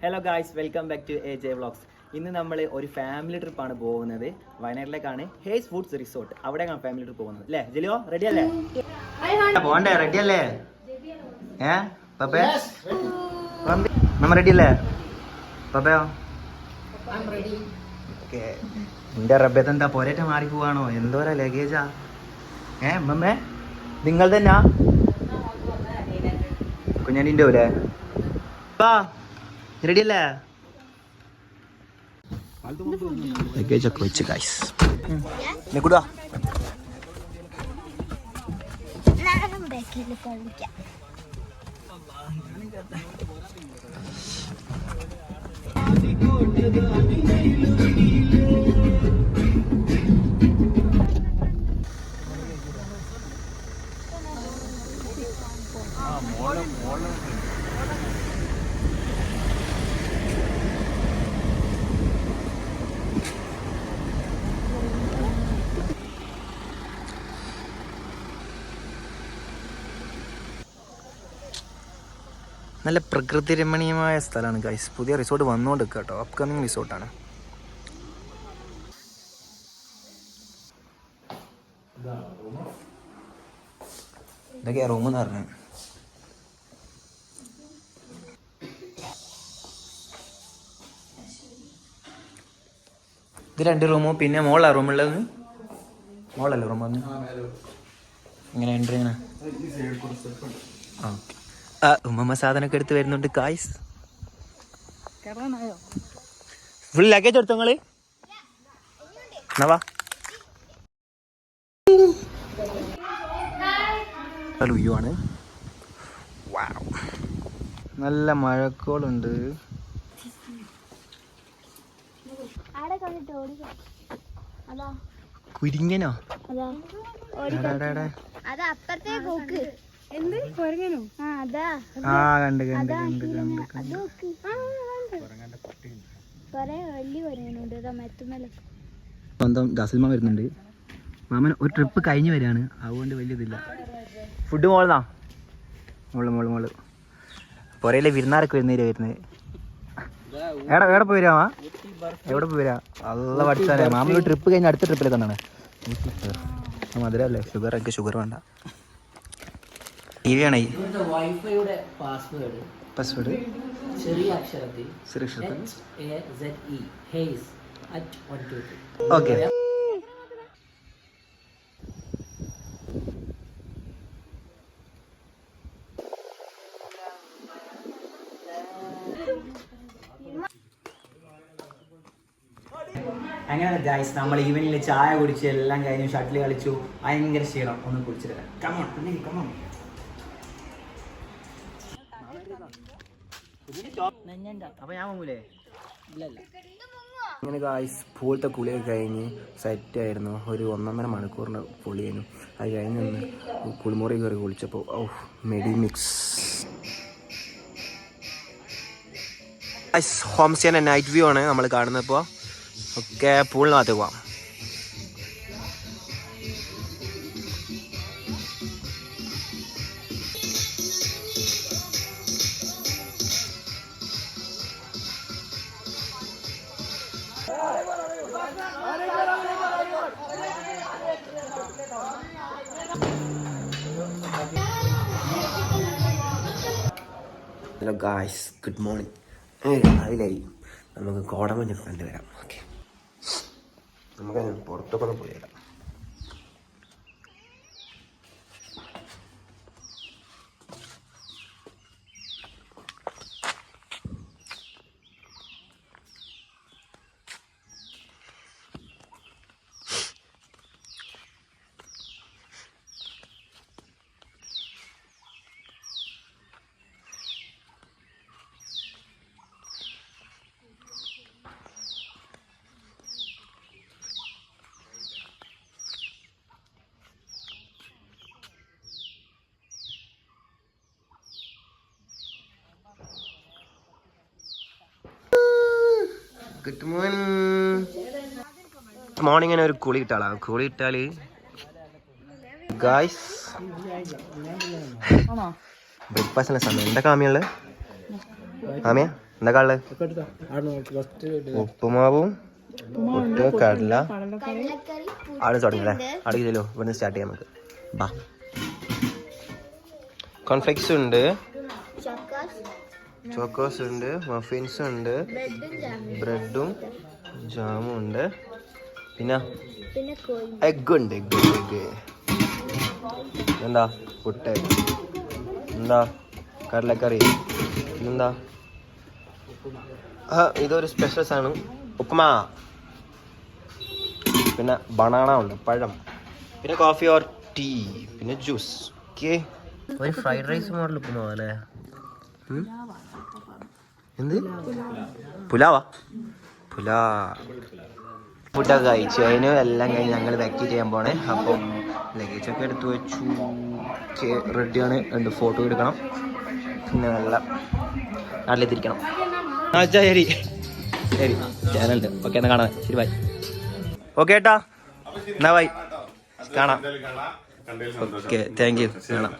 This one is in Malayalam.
Hello guys, welcome back to AJ vlogs. ഇന്ന് നമ്മൾ ഒരു ഫാമിലി ട്രിപ്പാണ് പോകുന്നത്. വയനാട്ടിലേക്കാണ് ഹേസ് ഫുഡ്സ് റിസോർട്ട്. അവിടെയാണ് ഫാമിലി ട്രിപ്പ് പോകുന്നത് അല്ലേ? ജലിയോ റെഡി അല്ലേ? പോണ്ടേ? റെഡി അല്ലേ? പപ്പേ നമ്മ റെഡി അല്ലേ? പപ്പയോ? ഓക്കെ. നിന്റെ റബ്ബത്തെന്താ പൊരേറ്റ മാറി പോവാണോ? എന്തോരാ ലഗേജാ? മമ്മേ നിങ്ങൾ തന്നെയാ? കുഞ്ഞാനിൻ്റെ പോലെ റെഡി അല്ലേ? ലഗേജ് ഒക്കെ വെച്ച് ഗൈസ് കൂടാ. നല്ല പ്രകൃതി രമണീയമായ സ്ഥലമാണ് ഗൈസ്. പുതിയ റിസോർട്ട് വന്നുകൊണ്ട് കേട്ടോ, അപ്കമിങ് റിസോർട്ടാണ്. ഇതൊക്കെയാ റൂം എന്ന് പറഞ്ഞത്. ഇത് 2 റൂമോ പിന്നെ മോളാ റൂമുള്ളത്? മോളല്ലേ റൂം വന്ന് ഇങ്ങനെ എൻട്രി ചെയ്യണ? ഓക്കെ. ഉമ്മ സാധനമൊക്കെ എടുത്ത് വരുന്നുണ്ട് ഗായ്സ്. ഫുൾ ലഗേജ് എടുത്തോ നിങ്ങള്? വ്യൂ ആണ്. നല്ല മഴക്കോളുണ്ട്. കുരിങ്ങനോ? കണ്ട് സ്വന്തം ദാസിൽമ വരുന്നുണ്ട്. മാമൻ ഒരു ട്രിപ്പ് കഴിഞ്ഞ് വരികയാണ്, അതുകൊണ്ട് വലിയതില്ല. ഫുഡ് മോളെന്നാ? മോള് പുറയിലെ വിരുന്നാരൊക്കെ വരുന്നത്. എവിടെ പോയി വരാമാ? എവിടെ പോയി വരാ? നല്ല പഠിച്ചാലേ മാമൻ ഒരു ട്രിപ്പ് കഴിഞ്ഞ് അടുത്ത ട്രിപ്പിലേക്ക് തന്നാണ്. മധുരല്ലേ? ഷുഗർ വേണ്ട. ടി വി ആണേ. പാസ്വേഡ് ചെറിയ അക്ഷരത്തിൽ ഓക്കെ. അങ്ങനെ ഗൈസ്, നമ്മൾ ഈവനിങ്ങിൽ ചായ കുടിച്ച് എല്ലാം കഴിഞ്ഞു, ഷട്ടിൽ കളിച്ചു. ഭയങ്കര ക്ഷീണം. ഒന്ന് കുടിച്ചിട്ട് തരാം. കമോൺ. അപ്പൊ ഞാൻ മുങ്ങൂലേ? അങ്ങനെ ഗായ്സ്, പൂളത്തെ കുളിയൊക്കെ കഴിഞ്ഞ് സെറ്റായിരുന്നു. ഒരു 1.5 മണിക്കൂറിൻ്റെ പൊളിയായിരുന്നു. അത് കഴിഞ്ഞ് ഒന്ന് കുളിമുറി കയറി കുളിച്ചപ്പോൾ മെഡിമിക്സ്. ഹോം സ്റ്റേൻ്റെ നൈറ്റ് വ്യൂ ആണ് നമ്മൾ കാണുന്നത്. ഇപ്പോൾ ഒക്കെ പൂളിനകത്ത് പോവാം. Hello guys, good morning. രാവിലെയായി. നമുക്ക് കോടമഞ്ഞൊക്കെ കണ്ടുവരാം. ഓക്കെ, നമുക്ക് പുറത്തൊക്കെ ഒന്ന് പോയി വരാം. Good morning. ഒരു കുളി ഇട്ടാളാ. കുളി ഇട്ടാല് ഗായ്സ് ബ്രേക്ക്ഫാസ്റ്റിന്റെ സമയം. എന്താ കാമ്യുള്ള? ആമയാ എന്താ കാള്? ഉപ്പുമാവും പുട്ട് കടല അവിടെ തുടങ്ങിയല്ലേ? അവിടെ ഇല്ലല്ലോ, ഇവിടുന്ന് സ്റ്റാർട്ട് ചെയ്യാം നമുക്ക്. ബാ, കോൺഫ്ലെക്സ് ഉണ്ട്, ചോക്കോസ് ഉണ്ട്, മഫിൻസും ഉണ്ട്, ബ്രെഡും ജാമും ഉണ്ട്, പിന്നെ എഗ് ഉണ്ട്. എഗ് എന്താ? പുട്ട്. എന്താ? കടലക്കറി. ഇതെന്താ? ഇതൊരു സ്പെഷ്യൽ സാധനം, ഉപ്പുമാ. പിന്നെ ബനാന ഉണ്ട്, പഴം. പിന്നെ കോഫി ഓർ ടീ, പിന്നെ ജ്യൂസ്. ഓക്കെ, ഒരു ഫ്രൈഡ് റൈസ് മോഡൽ ഉപ്പുമാവാ അല്ലേ? എന്ത് പുലാവാ? ഫുഡൊക്കെ കഴിച്ചു അതിന് എല്ലാം കഴിഞ്ഞ് ഞങ്ങൾ വെക്കേറ്റ് ചെയ്യാൻ പോണേ. അപ്പോൾ ലഗേജൊക്കെ എടുത്ത് വെച്ചു, റെഡിയാണ്. 2 ഫോട്ടോ എടുക്കണം, പിന്നെ നല്ല നാട്ടിലെത്തിരിക്കണം. ശരി ശരി, ചാനലുണ്ട്. ഓക്കെ, എന്നാൽ കാണാം. ശരി, ബൈ. ഓക്കെ ഏട്ടാ, എന്നാ ബൈ, കാണാം. Okay, thank you. കാണാം.